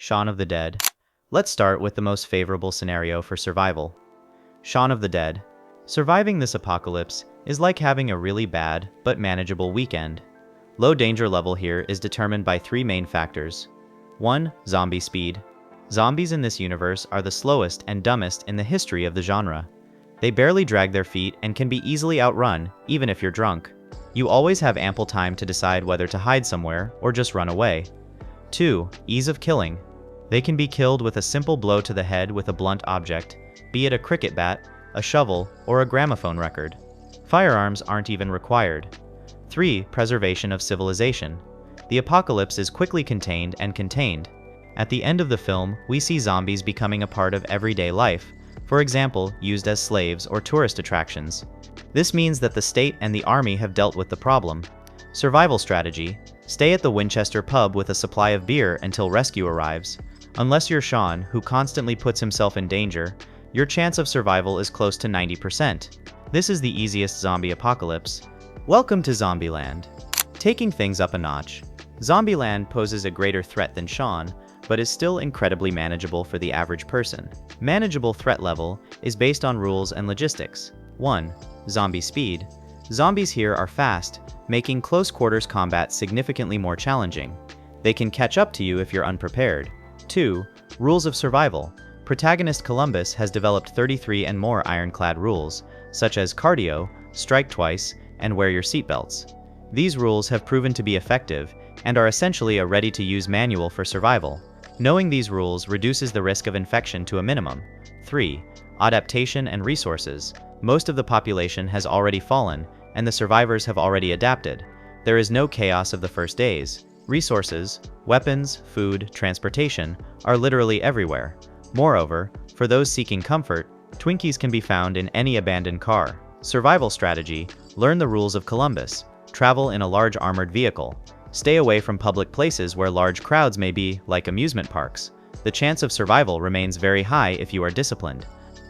Shaun of the Dead. Let's start with the most favorable scenario for survival. Shaun of the Dead. Surviving this apocalypse is like having a really bad but manageable weekend. Low danger level here is determined by three main factors. 1. Zombie speed. Zombies in this universe are the slowest and dumbest in the history of the genre. They barely drag their feet and can be easily outrun, even if you're drunk. You always have ample time to decide whether to hide somewhere or just run away. 2. Ease of killing. They can be killed with a simple blow to the head with a blunt object, be it a cricket bat, a shovel, or a gramophone record. Firearms aren't even required. 3. Preservation of civilization. The apocalypse is quickly contained and contained. At the end of the film, we see zombies becoming a part of everyday life, for example, used as slaves or tourist attractions. This means that the state and the army have dealt with the problem. Survival strategy. Stay at the Winchester pub with a supply of beer until rescue arrives. Unless you're Shaun, who constantly puts himself in danger, your chance of survival is close to 90%. This is the easiest zombie apocalypse. Welcome to Zombieland. Taking things up a notch. Zombieland poses a greater threat than Shaun, but is still incredibly manageable for the average person. Manageable threat level is based on rules and logistics. 1. Zombie speed. Zombies here are fast, making close quarters combat significantly more challenging. They can catch up to you if you're unprepared. 2. Rules of survival. Protagonist Columbus has developed 33 and more ironclad rules, such as cardio, strike twice, and wear your seatbelts. These rules have proven to be effective and are essentially a ready-to-use manual for survival. Knowing these rules reduces the risk of infection to a minimum. 3. Adaptation and resources. Most of the population has already fallen, and the survivors have already adapted. There is no chaos of the first days. Resources, weapons, food, transportation are literally everywhere. Moreover, for those seeking comfort, Twinkies can be found in any abandoned car. Survival strategy. Learn the rules of Columbus. Travel in a large armored vehicle. Stay away from public places where large crowds may be, like amusement parks. The chance of survival remains very high if you are disciplined.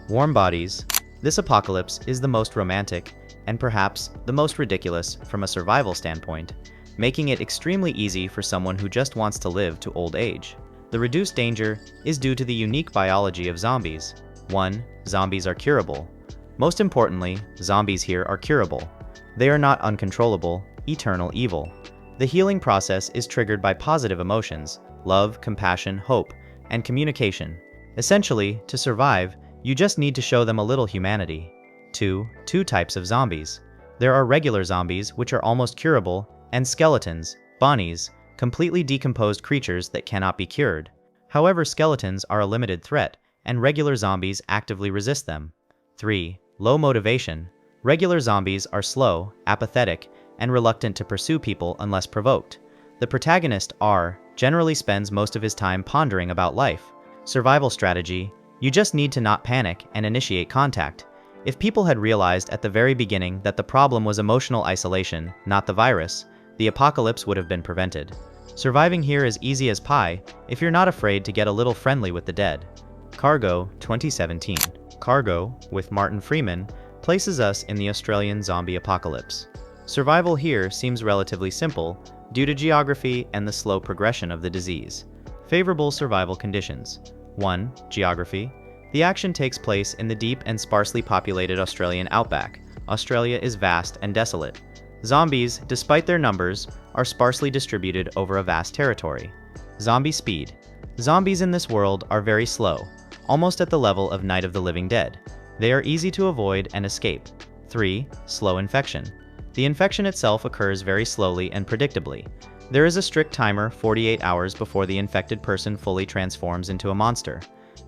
Warm bodies. This apocalypse is the most romantic, and perhaps the most ridiculous from a survival standpoint, making it extremely easy for someone who just wants to live to old age. The reduced danger is due to the unique biology of zombies. 1. Zombies are curable. Most importantly, zombies here are curable. They are not uncontrollable, eternal evil. The healing process is triggered by positive emotions, love, compassion, hope, and communication. Essentially, to survive, you just need to show them a little humanity. 2. Two types of zombies. There are regular zombies, which are almost curable, and skeletons, bonnies, completely decomposed creatures that cannot be cured. However, skeletons are a limited threat, and regular zombies actively resist them. 3. Low motivation. Regular zombies are slow, apathetic, and reluctant to pursue people unless provoked. The protagonist, R, generally spends most of his time pondering about life. Survival strategy. You just need to not panic and initiate contact. If people had realized at the very beginning that the problem was emotional isolation, not the virus, the apocalypse would have been prevented. Surviving here is easy as pie if you're not afraid to get a little friendly with the dead. Cargo, 2017. Cargo, with Martin Freeman, places us in the Australian zombie apocalypse. Survival here seems relatively simple due to geography and the slow progression of the disease. Favorable survival conditions. 1. Geography. The action takes place in the deep and sparsely populated Australian outback. Australia is vast and desolate. Zombies, despite their numbers, are sparsely distributed over a vast territory. Zombie speed. Zombies in this world are very slow, almost at the level of Night of the Living Dead. They are easy to avoid and escape. 3. Slow infection. The infection itself occurs very slowly and predictably. There is a strict timer 48 hours before the infected person fully transforms into a monster.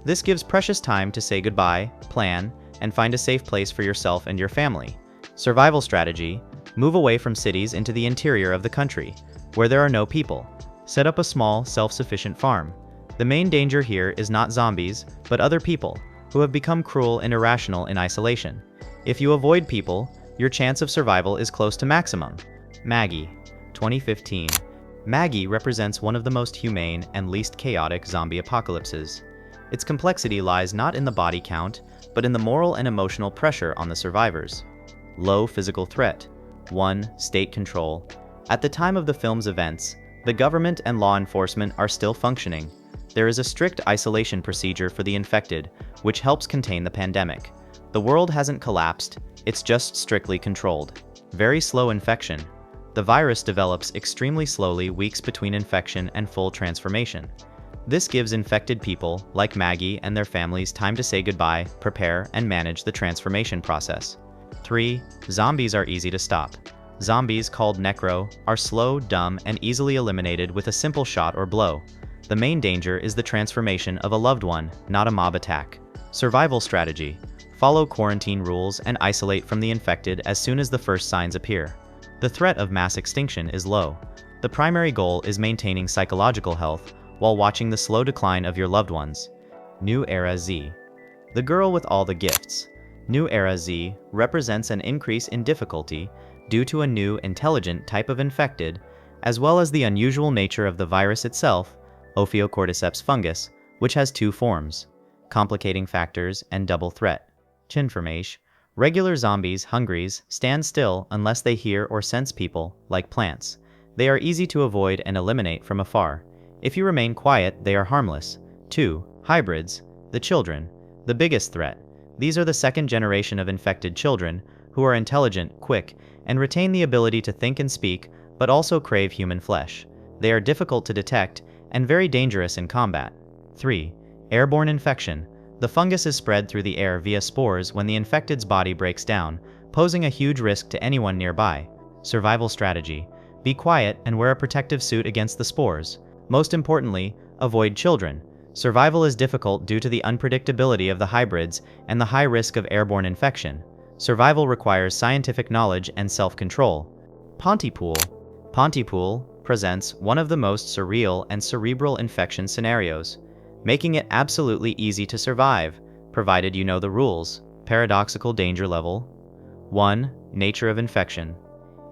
This gives precious time to say goodbye, plan, and find a safe place for yourself and your family. Survival strategy. Move away from cities into the interior of the country, where there are no people. Set up a small, self-sufficient farm. The main danger here is not zombies, but other people, who have become cruel and irrational in isolation. If you avoid people, your chance of survival is close to maximum. Maggie, 2015. Maggie represents one of the most humane and least chaotic zombie apocalypses. Its complexity lies not in the body count, but in the moral and emotional pressure on the survivors. Low physical threat. 1. State control. At the time of the film's events, the government and law enforcement are still functioning. There is a strict isolation procedure for the infected, which helps contain the pandemic. The world hasn't collapsed, it's just strictly controlled. Very slow infection. The virus develops extremely slowly weeks between infection and full transformation. This gives infected people, like Maggie and their families, time to say goodbye, prepare, and manage the transformation process. 3. Zombies are easy to stop. Zombies, called necro, are slow, dumb, and easily eliminated with a simple shot or blow. The main danger is the transformation of a loved one, not a mob attack. Survival strategy. Follow quarantine rules and isolate from the infected as soon as the first signs appear. The threat of mass extinction is low. The primary goal is maintaining psychological health while watching the slow decline of your loved ones. New Era Z. The girl with all the gifts. New Era Z represents an increase in difficulty due to a new, intelligent type of infected, as well as the unusual nature of the virus itself, Ophiocordyceps fungus, which has 2 forms, complicating factors and double threat. Chinformation. Regular zombies, hungries, stand still unless they hear or sense people, like plants. They are easy to avoid and eliminate from afar. If you remain quiet, they are harmless. 2. Hybrids. The children. The biggest threat. These are the second generation of infected children, who are intelligent, quick, and retain the ability to think and speak, but also crave human flesh. They are difficult to detect, and very dangerous in combat. 3. Airborne infection. The fungus is spread through the air via spores when the infected's body breaks down, posing a huge risk to anyone nearby. Survival strategy. Be quiet and wear a protective suit against the spores. Most importantly, avoid children. Survival is difficult due to the unpredictability of the hybrids and the high risk of airborne infection. Survival requires scientific knowledge and self-control. Pontypool. Pontypool presents one of the most surreal and cerebral infection scenarios, making it absolutely easy to survive, provided you know the rules. Paradoxical danger level. 1. Nature of infection.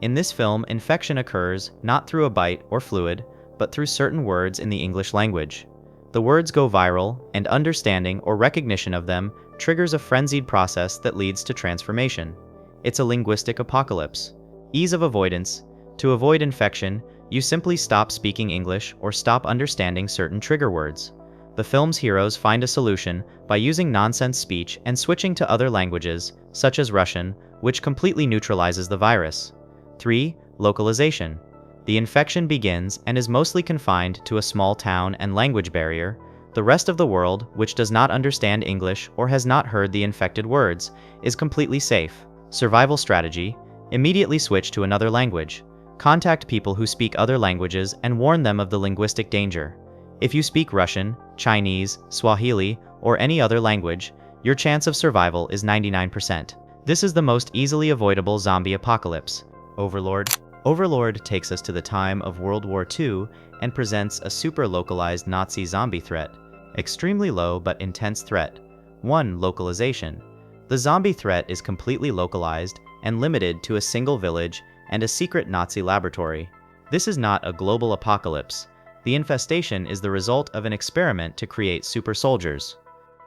In this film, infection occurs not through a bite or fluid, but through certain words in the English language. The words go viral, and understanding or recognition of them triggers a frenzied process that leads to transformation. It's a linguistic apocalypse. Ease of avoidance. To avoid infection, you simply stop speaking English or stop understanding certain trigger words. The film's heroes find a solution by using nonsense speech and switching to other languages, such as Russian, which completely neutralizes the virus. 3. Localization. The infection begins and is mostly confined to a small town and language barrier. The rest of the world, which does not understand English or has not heard the infected words, is completely safe. Survival strategy. Immediately switch to another language. Contact people who speak other languages and warn them of the linguistic danger. If you speak Russian, Chinese, Swahili, or any other language, your chance of survival is 99%. This is the most easily avoidable zombie apocalypse. Overlord. Overlord takes us to the time of World War II and presents a super-localized Nazi zombie threat. Extremely low but intense threat. 1. Localization. The zombie threat is completely localized and limited to a single village and a secret Nazi laboratory. This is not a global apocalypse. The infestation is the result of an experiment to create super soldiers.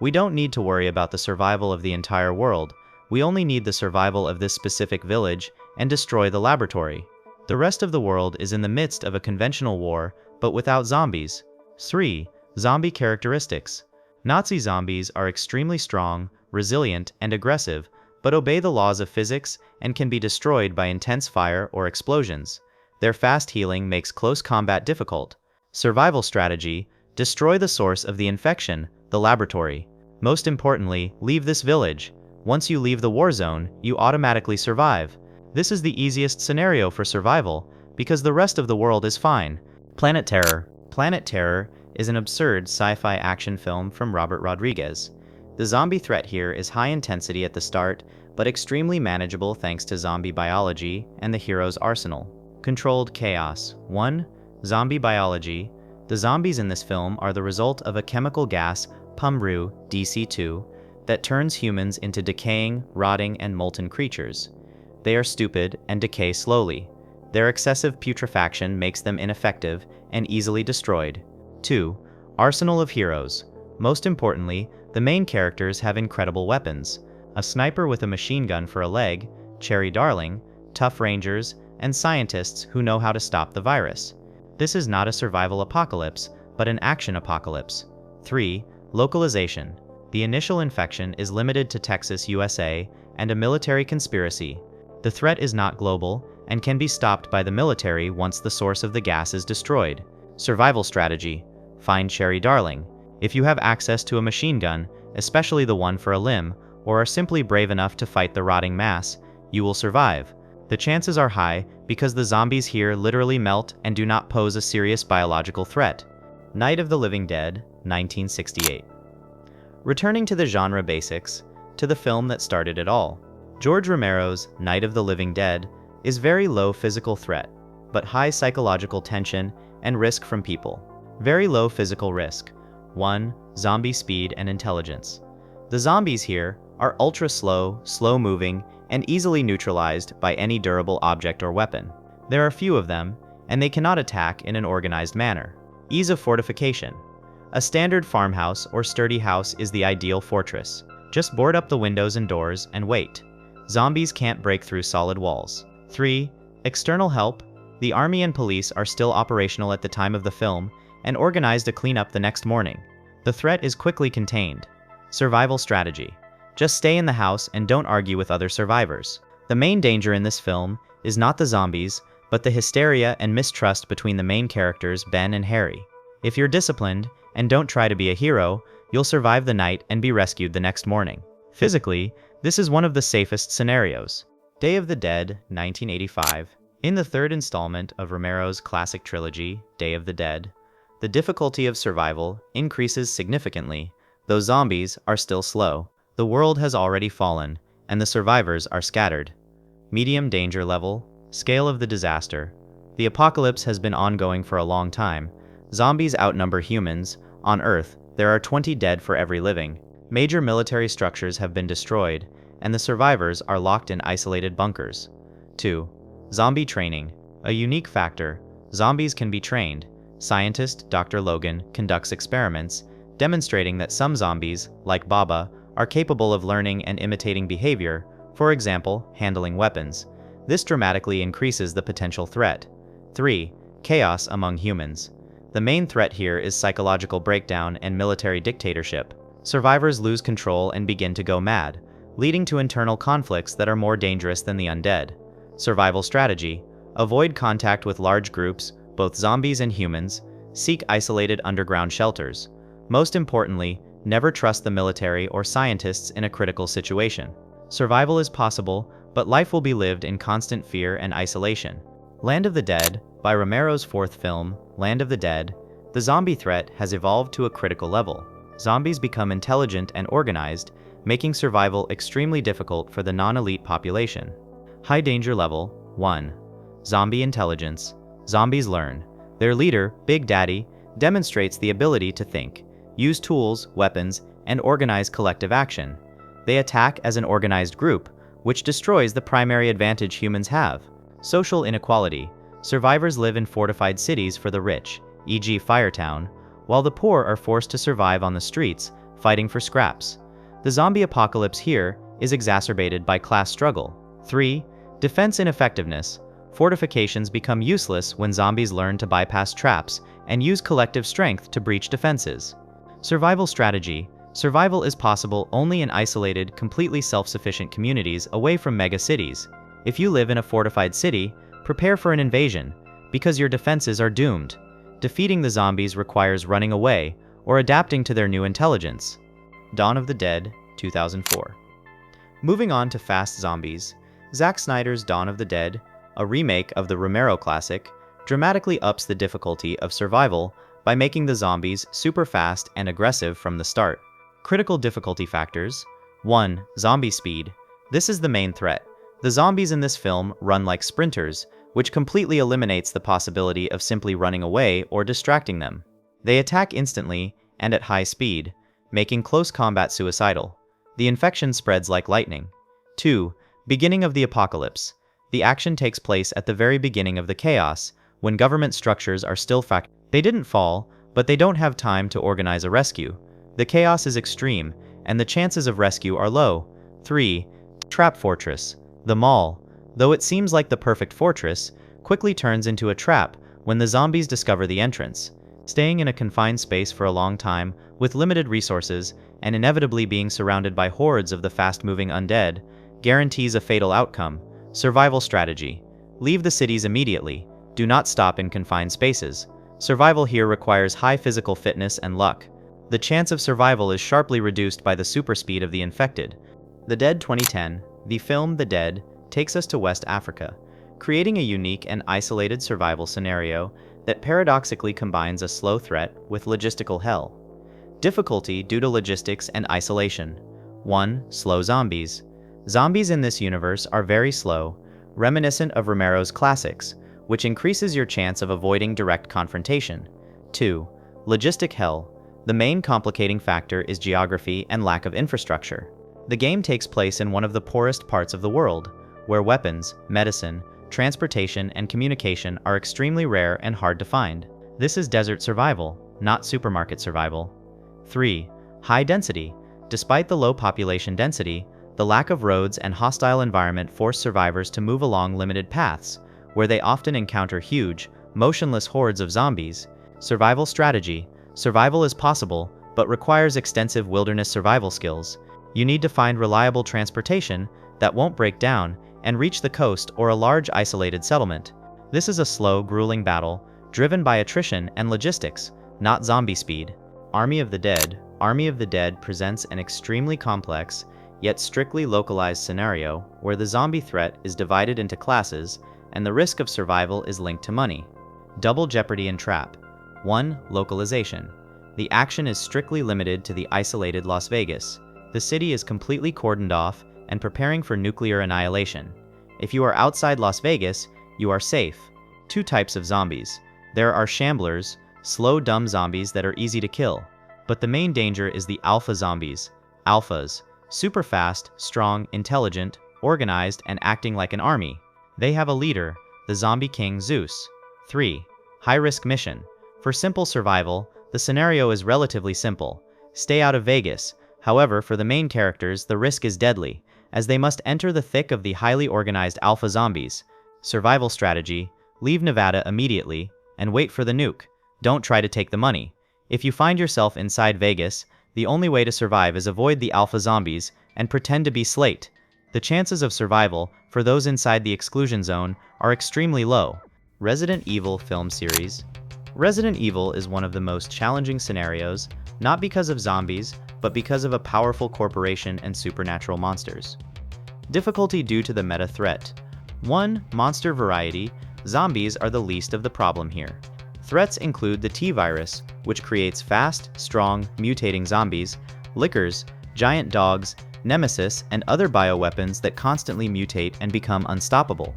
We don't need to worry about the survival of the entire world. We only need the survival of this specific village and destroy the laboratory. The rest of the world is in the midst of a conventional war, but without zombies. 3. Zombie characteristics. Nazi zombies are extremely strong, resilient, and aggressive, but obey the laws of physics and can be destroyed by intense fire or explosions. Their fast healing makes close combat difficult. Survival strategy. Destroy the source of the infection, the laboratory. Most importantly, leave this village. Once you leave the war zone, you automatically survive. This is the easiest scenario for survival, because the rest of the world is fine. Planet Terror. Planet Terror is an absurd sci-fi action film from Robert Rodriguez. The zombie threat here is high intensity at the start, but extremely manageable thanks to zombie biology and the hero's arsenal. Controlled chaos. 1. Zombie biology. The zombies in this film are the result of a chemical gas, Pumru DC2, that turns humans into decaying, rotting, and molten creatures. They are stupid and decay slowly. Their excessive putrefaction makes them ineffective and easily destroyed. 2. Arsenal of heroes. Most importantly, the main characters have incredible weapons. A sniper with a machine gun for a leg, Cherry Darling, tough rangers, and scientists who know how to stop the virus. This is not a survival apocalypse, but an action apocalypse. 3. Localization. The initial infection is limited to Texas, USA, and a military conspiracy. The threat is not global and can be stopped by the military once the source of the gas is destroyed. Survival strategy. Find Sherry Darling. If you have access to a machine gun, especially the one for a limb, or are simply brave enough to fight the rotting mass, you will survive. The chances are high because the zombies here literally melt and do not pose a serious biological threat. Night of the Living Dead, 1968. Returning to the genre basics, to the film that started it all. George Romero's Night of the Living Dead is very low physical threat, but high psychological tension and risk from people. Very low physical risk. 1. Zombie speed and intelligence. The zombies here are ultra slow, slow-moving, and easily neutralized by any durable object or weapon. There are few of them, and they cannot attack in an organized manner. Ease of fortification. A standard farmhouse or sturdy house is the ideal fortress. Just board up the windows and doors and wait. Zombies can't break through solid walls. 3. External help. The army and police are still operational at the time of the film and organized to clean up the next morning. The threat is quickly contained. Survival strategy. Just stay in the house and don't argue with other survivors. The main danger in this film is not the zombies, but the hysteria and mistrust between the main characters, Ben and Harry. If you're disciplined and don't try to be a hero, you'll survive the night and be rescued the next morning. Physically, this is one of the safest scenarios. Day of the Dead, 1985. In the third installment of Romero's classic trilogy, Day of the Dead, the difficulty of survival increases significantly, though zombies are still slow. The world has already fallen, and the survivors are scattered. Medium danger level. Scale of the disaster. The apocalypse has been ongoing for a long time. Zombies outnumber humans. On Earth, there are 20 dead for every living. Major military structures have been destroyed, and the survivors are locked in isolated bunkers. 2. Zombie training. A unique factor. Zombies can be trained. Scientist Dr. Logan conducts experiments, demonstrating that some zombies, like Baba, are capable of learning and imitating behavior, for example, handling weapons. This dramatically increases the potential threat. 3. Chaos among humans. The main threat here is psychological breakdown and military dictatorship. Survivors lose control and begin to go mad, leading to internal conflicts that are more dangerous than the undead. Survival strategy. Avoid contact with large groups, both zombies and humans. Seek isolated underground shelters. Most importantly, never trust the military or scientists in a critical situation. Survival is possible, but life will be lived in constant fear and isolation. Land of the Dead, by Romero's fourth film, Land of the Dead, the zombie threat has evolved to a critical level. Zombies become intelligent and organized, making survival extremely difficult for the non-elite population. High danger level. 1. Zombie intelligence. Zombies learn. Their leader, Big Daddy, demonstrates the ability to think, use tools, weapons, and organize collective action. They attack as an organized group, which destroys the primary advantage humans have. Social inequality. Survivors live in fortified cities for the rich, e.g. Firetown, while the poor are forced to survive on the streets, fighting for scraps. The zombie apocalypse here is exacerbated by class struggle. 3. Defense ineffectiveness. Fortifications become useless when zombies learn to bypass traps and use collective strength to breach defenses. Survival strategy. Survival is possible only in isolated, completely self-sufficient communities away from mega-cities. If you live in a fortified city, prepare for an invasion, because your defenses are doomed. Defeating the zombies requires running away or adapting to their new intelligence. Dawn of the Dead, 2004. Moving on to fast zombies, Zack Snyder's Dawn of the Dead, a remake of the Romero classic, dramatically ups the difficulty of survival by making the zombies super fast and aggressive from the start. Critical difficulty factors. 1. Zombie speed. This is the main threat. The zombies in this film run like sprinters, which completely eliminates the possibility of simply running away or distracting them. They attack instantly and at high speed, making close combat suicidal. The infection spreads like lightning. 2. Beginning of the apocalypse. The action takes place at the very beginning of the chaos, when government structures are still They didn't fall, but they don't have time to organize a rescue. The chaos is extreme, and the chances of rescue are low. 3. Trap fortress. The mall, though it seems like the perfect fortress, quickly turns into a trap when the zombies discover the entrance. Staying in a confined space for a long time, with limited resources, and inevitably being surrounded by hordes of the fast-moving undead, guarantees a fatal outcome. Survival strategy. Leave the cities immediately. Do not stop in confined spaces. Survival here requires high physical fitness and luck. The chance of survival is sharply reduced by the super speed of the infected. The Dead 2010, the film The Dead, takes us to West Africa, creating a unique and isolated survival scenario that paradoxically combines a slow threat with logistical hell. Difficulty due to logistics and isolation. 1. Slow zombies. Zombies in this universe are very slow, reminiscent of Romero's classics, which increases your chance of avoiding direct confrontation. 2. Logistic hell. The main complicating factor is geography and lack of infrastructure. The game takes place in one of the poorest parts of the world, where weapons, medicine, transportation, and communication are extremely rare and hard to find. This is desert survival, not supermarket survival. 3. High density. Despite the low population density, the lack of roads and hostile environment force survivors to move along limited paths, where they often encounter huge, motionless hordes of zombies. Survival strategy. Survival is possible, but requires extensive wilderness survival skills. You need to find reliable transportation that won't break down and reach the coast or a large isolated settlement. This is a slow, grueling battle, driven by attrition and logistics, not zombie speed. Army of the Dead. Army of the Dead presents an extremely complex, yet strictly localized scenario where the zombie threat is divided into classes and the risk of survival is linked to money. Double jeopardy and trap. 1. Localization. The action is strictly limited to the isolated Las Vegas. The city is completely cordoned off and preparing for nuclear annihilation. If you are outside Las Vegas, you are safe. 2 types of zombies. There are shamblers, slow, dumb zombies that are easy to kill, but the main danger is the alpha zombies. Alphas. Super fast, strong, intelligent, organized, and acting like an army. They have a leader, the Zombie King Zeus. 3. High-risk mission. For simple survival, the scenario is relatively simple. Stay out of Vegas. However, for the main characters, the risk is deadly, as they must enter the thick of the highly organized alpha zombies. Survival strategy. Leave Nevada immediately, and wait for the nuke. Don't try to take the money. If you find yourself inside Vegas, the only way to survive is avoid the alpha zombies and pretend to be Slate. The chances of survival for those inside the exclusion zone are extremely low. Resident Evil film series. Resident Evil is one of the most challenging scenarios, not because of zombies, but because of a powerful corporation and supernatural monsters. Difficulty due to the meta threat. 1. Monster variety. Zombies are the least of the problem here. Threats include the T-virus, which creates fast, strong, mutating zombies, lickers, giant dogs, nemesis, and other bioweapons that constantly mutate and become unstoppable.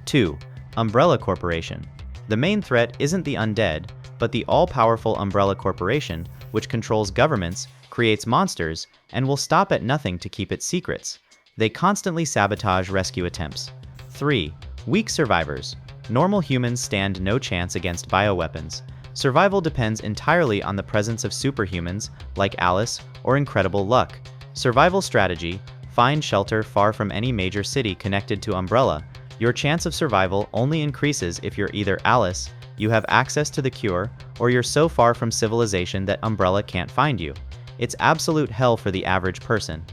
2. Umbrella Corporation. The main threat isn't the undead, but the all-powerful Umbrella Corporation, which controls governments, creates monsters, and will stop at nothing to keep its secrets. They constantly sabotage rescue attempts. 3. Weak survivors. Normal humans stand no chance against bioweapons. Survival depends entirely on the presence of superhumans, like Alice, or incredible luck. Survival strategy. Find shelter far from any major city connected to Umbrella. Your chance of survival only increases if you're either Alice, you have access to the cure, or you're so far from civilization that Umbrella can't find you. It's absolute hell for the average person.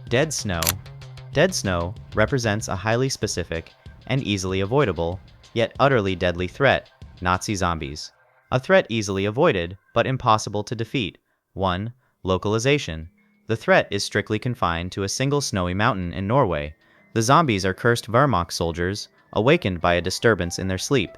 Dead Snow. Dead Snow represents a highly specific and easily avoidable, yet utterly deadly threat: Nazi zombies. A threat easily avoided, but impossible to defeat. 1. Localization. The threat is strictly confined to a single snowy mountain in Norway. The zombies are cursed Wehrmacht soldiers, awakened by a disturbance in their sleep.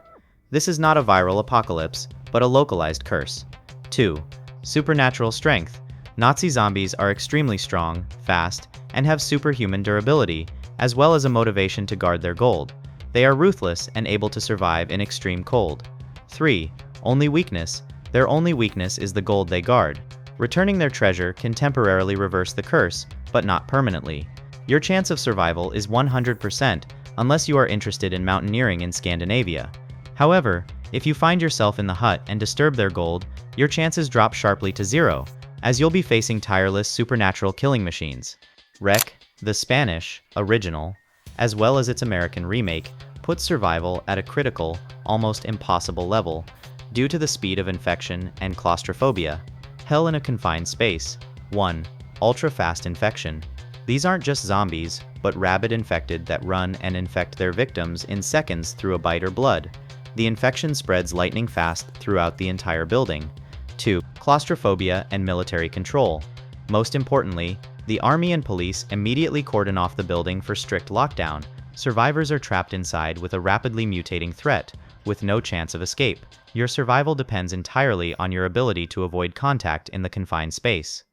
This is not a viral apocalypse, but a localized curse. 2. Supernatural strength. Nazi zombies are extremely strong, fast, and have superhuman durability, as well as a motivation to guard their gold. They are ruthless and able to survive in extreme cold. 3. Only weakness. Their only weakness is the gold they guard. Returning their treasure can temporarily reverse the curse, but not permanently. Your chance of survival is 100% unless you are interested in mountaineering in Scandinavia. However, if you find yourself in the hut and disturb their gold, your chances drop sharply to 0, as you'll be facing tireless supernatural killing machines. Rec, the Spanish original, as well as its American remake, puts survival at a critical, almost impossible level. due to the speed of infection and claustrophobia. Hell in a confined space. 1. Ultra-fast infection. These aren't just zombies, but rabid infected that run and infect their victims in seconds through a bite or blood. The infection spreads lightning fast throughout the entire building. 2. Claustrophobia and military control. Most importantly, the army and police immediately cordon off the building for strict lockdown. Survivors are trapped inside with a rapidly mutating threat, with no chance of escape. Your survival depends entirely on your ability to avoid contact in the confined space.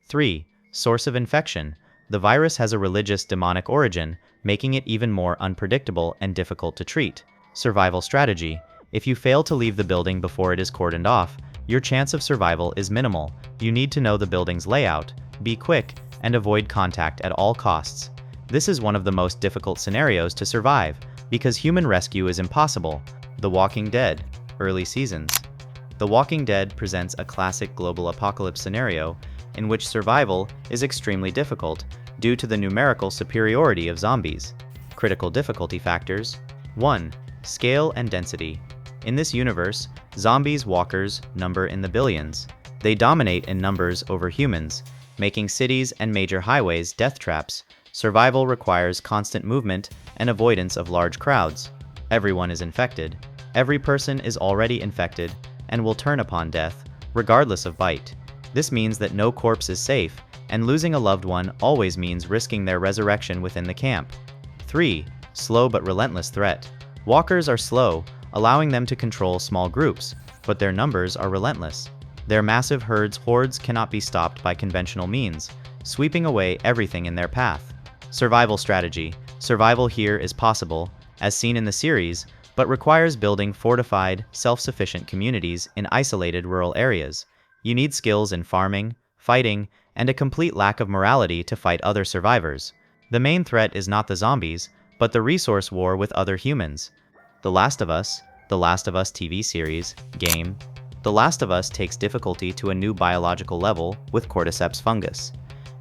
3. Source of infection. The virus has a religious demonic origin, making it even more unpredictable and difficult to treat. Survival strategy. If you fail to leave the building before it is cordoned off, your chance of survival is minimal. You need to know the building's layout, be quick, and avoid contact at all costs. This is one of the most difficult scenarios to survive, because human rescue is impossible. The Walking Dead, early seasons. The Walking Dead presents a classic global apocalypse scenario in which survival is extremely difficult due to the numerical superiority of zombies. Critical difficulty factors. 1. Scale and density. In this universe, zombies walkers number in the billions. They dominate in numbers over humans, making cities and major highways death traps. Survival requires constant movement and avoidance of large crowds. Everyone is infected. Every person is already infected and will turn upon death, regardless of bite. This means that no corpse is safe, and losing a loved one always means risking their resurrection within the camp. 3. Slow but relentless threat. Walkers are slow, allowing them to control small groups, but their numbers are relentless. Their massive hordes cannot be stopped by conventional means, sweeping away everything in their path. Survival strategy. Survival here is possible, as seen in the series, but requires building fortified, self-sufficient communities in isolated rural areas. You need skills in farming, fighting, and a complete lack of morality to fight other survivors. The main threat is not the zombies, but the resource war with other humans. The Last of Us TV series, game. The Last of Us takes difficulty to a new biological level with cordyceps fungus.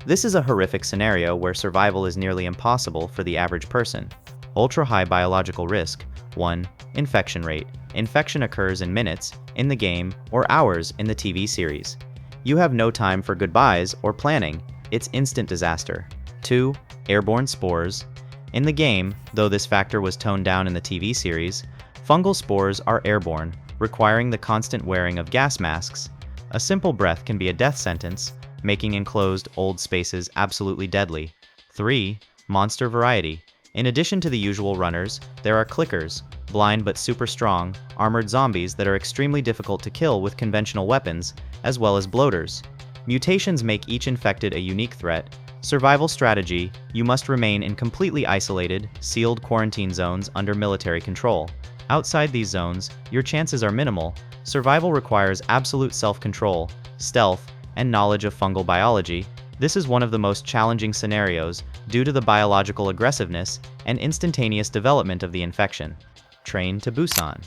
This is a horrific scenario where survival is nearly impossible for the average person. Ultra-high biological risk. 1. Infection rate. Infection occurs in minutes in the game or hours in the TV series. You have no time for goodbyes or planning. It's instant disaster. 2. Airborne spores. In the game, though this factor was toned down in the TV series, fungal spores are airborne, requiring the constant wearing of gas masks. A simple breath can be a death sentence, making enclosed, old spaces absolutely deadly. 3. Monster variety. In addition to the usual runners, there are clickers, blind but super strong, armored zombies that are extremely difficult to kill with conventional weapons, as well as bloaters. Mutations make each infected a unique threat. Survival strategy. You must remain in completely isolated, sealed quarantine zones under military control. Outside these zones, your chances are minimal. Survival requires absolute self-control, stealth, and knowledge of fungal biology. This is one of the most challenging scenarios due to the biological aggressiveness and instantaneous development of the infection. Train to Busan.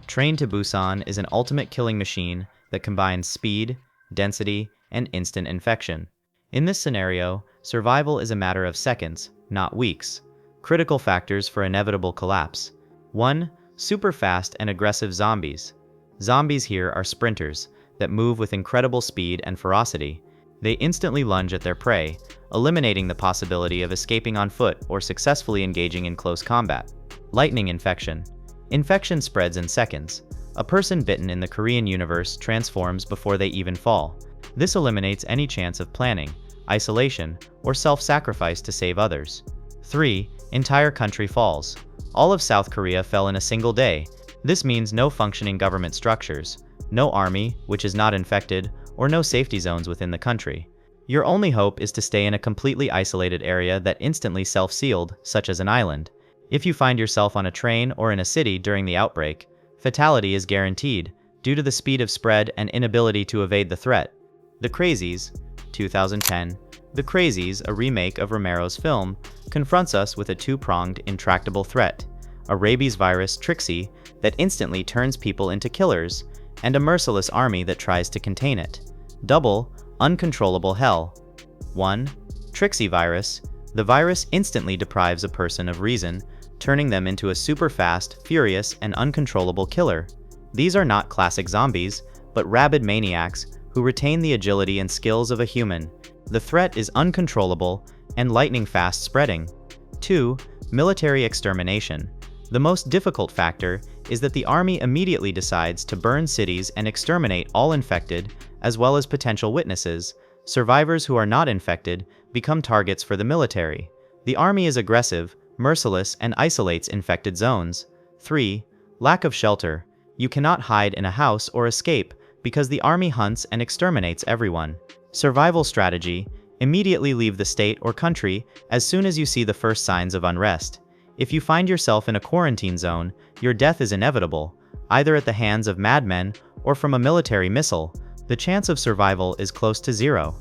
Train to Busan is an ultimate killing machine that combines speed, density, and instant infection. In this scenario, survival is a matter of seconds, not weeks. Critical factors for inevitable collapse. 1. Super fast and aggressive zombies. Zombies here are sprinters that move with incredible speed and ferocity. They instantly lunge at their prey, eliminating the possibility of escaping on foot or successfully engaging in close combat. Lightning infection. Infection spreads in seconds. A person bitten in the Korean universe transforms before they even fall. This eliminates any chance of planning, isolation, or self-sacrifice to save others. 3. Entire country falls. All of South Korea fell in a single day. This means no functioning government structures, no army, which is not infected, or no safety zones within the country. Your only hope is to stay in a completely isolated area that instantly self-sealed, such as an island. If you find yourself on a train or in a city during the outbreak, fatality is guaranteed, due to the speed of spread and inability to evade the threat. The Crazies, 2010. The Crazies, a remake of Romero's film, confronts us with a two-pronged, intractable threat: a rabies virus, Trixie, that instantly turns people into killers, and a merciless army that tries to contain it. Double, uncontrollable hell. 1. Trixie virus. The virus instantly deprives a person of reason, turning them into a super fast, furious, and uncontrollable killer. These are not classic zombies, but rabid maniacs who retain the agility and skills of a human. The threat is uncontrollable and lightning-fast spreading. 2. Military extermination. The most difficult factor is that the army immediately decides to burn cities and exterminate all infected, as well as potential witnesses. Survivors who are not infected become targets for the military. The army is aggressive, merciless, and isolates infected zones. 3. Lack of shelter. You cannot hide in a house or escape because the army hunts and exterminates everyone. Survival strategy. Immediately leave the state or country as soon as you see the first signs of unrest. If you find yourself in a quarantine zone, your death is inevitable, either at the hands of madmen or from a military missile. The chance of survival is close to zero.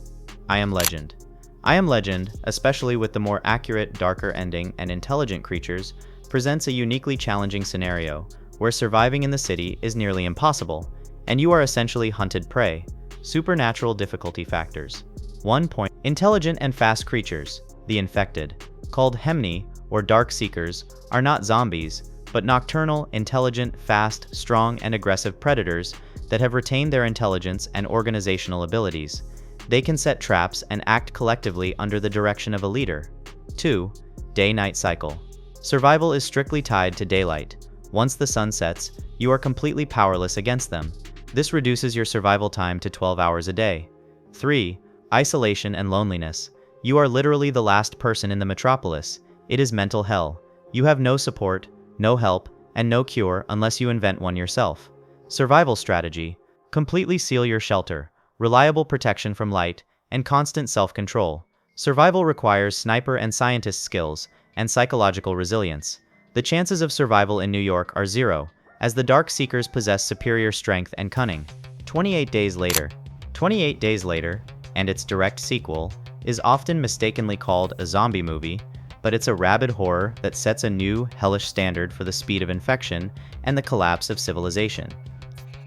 I Am Legend. I Am Legend, especially with the more accurate, darker ending and intelligent creatures, presents a uniquely challenging scenario where surviving in the city is nearly impossible, and you are essentially hunted prey. Supernatural difficulty factors. 1. Intelligent and fast creatures. The infected, called Hemni or Dark Seekers, are not zombies, but nocturnal, intelligent, fast, strong, and aggressive predators that have retained their intelligence and organizational abilities. They can set traps and act collectively under the direction of a leader. 2. Day-night cycle. Survival is strictly tied to daylight. Once the sun sets, you are completely powerless against them. This reduces your survival time to 12 hours a day. 3. Isolation and loneliness. You are literally the last person in the metropolis. It is mental hell. You have no support, no help, and no cure unless you invent one yourself. Survival strategy. Completely seal your shelter, reliable protection from light, and constant self-control. Survival requires sniper and scientist skills and psychological resilience. The chances of survival in New York are zero, as the Dark Seekers possess superior strength and cunning. 28 Days Later. 28 Days Later, and its direct sequel, is often mistakenly called a zombie movie, but it's a rabid horror that sets a new, hellish standard for the speed of infection and the collapse of civilization.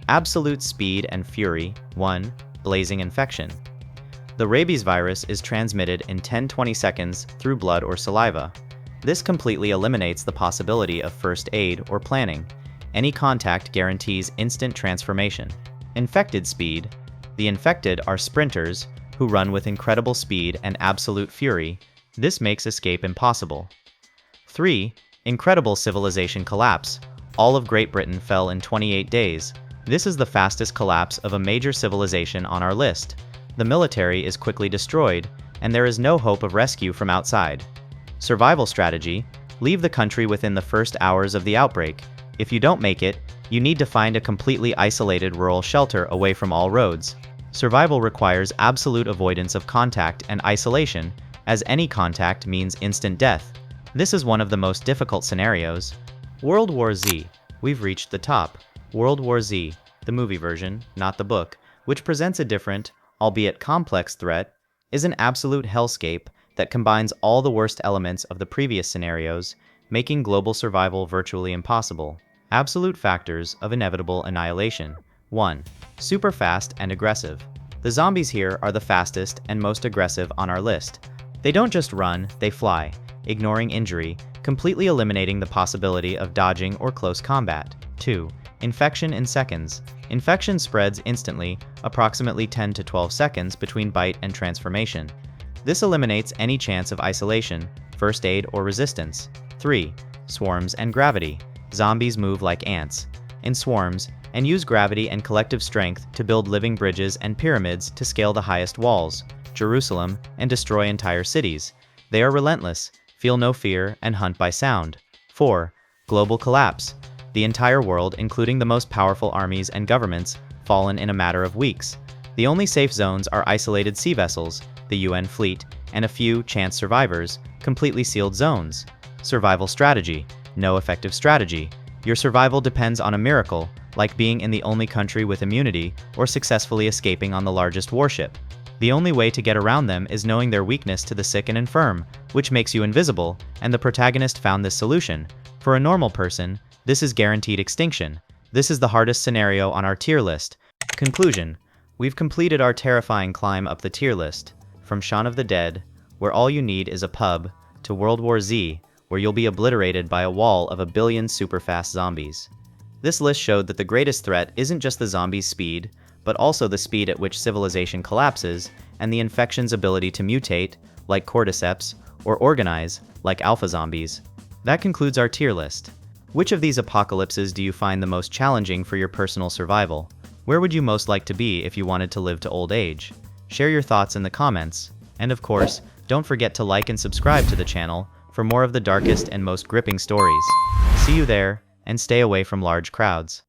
Absolute Speed and Fury. 1. Blazing Infection. The rabies virus is transmitted in 10-20 seconds through blood or saliva. This completely eliminates the possibility of first aid or planning. Any contact guarantees instant transformation. Infected Speed. The infected are sprinters who run with incredible speed and absolute fury. This makes escape impossible. 3. Incredible Civilization Collapse. All of Great Britain fell in 28 days. This is the fastest collapse of a major civilization on our list. The military is quickly destroyed, and there is no hope of rescue from outside. Survival strategy. Leave the country within the first hours of the outbreak. If you don't make it, you need to find a completely isolated rural shelter away from all roads. Survival requires absolute avoidance of contact and isolation, as any contact means instant death. This is one of the most difficult scenarios. World War Z. We've reached the top. World War Z, the movie version, not the book, which presents a different, albeit complex threat, is an absolute hellscape that combines all the worst elements of the previous scenarios, making global survival virtually impossible. Absolute factors of inevitable annihilation. 1. Super fast and aggressive. The zombies here are the fastest and most aggressive on our list. They don't just run, they fly, ignoring injury, completely eliminating the possibility of dodging or close combat. 2. Infection in seconds. Infection spreads instantly, approximately 10 to 12 seconds between bite and transformation. This eliminates any chance of isolation, first aid, or resistance. 3. Swarms and gravity. Zombies move like ants, in swarms, and use gravity and collective strength to build living bridges and pyramids to scale the highest walls, Jerusalem, and destroy entire cities. They are relentless, feel no fear, and hunt by sound. 4. Global collapse. The entire world, including the most powerful armies and governments, fallen in a matter of weeks. The only safe zones are isolated sea vessels, the UN fleet, and a few chance survivors, completely sealed zones. Survival strategy. No effective strategy. Your survival depends on a miracle, like being in the only country with immunity or successfully escaping on the largest warship. The only way to get around them is knowing their weakness to the sick and infirm, which makes you invisible, and the protagonist found this solution. For a normal person, this is guaranteed extinction. This is the hardest scenario on our tier list. Conclusion. We've completed our terrifying climb up the tier list, from Shaun of the Dead, where all you need is a pub, to World War Z, where you'll be obliterated by a wall of 1 billion super-fast zombies. This list showed that the greatest threat isn't just the zombies' speed, but also the speed at which civilization collapses and the infection's ability to mutate, like cordyceps, or organize, like alpha zombies. That concludes our tier list. Which of these apocalypses do you find the most challenging for your personal survival? Where would you most like to be if you wanted to live to old age? Share your thoughts in the comments. And of course, don't forget to like and subscribe to the channel for more of the darkest and most gripping stories. See you there, and stay away from large crowds.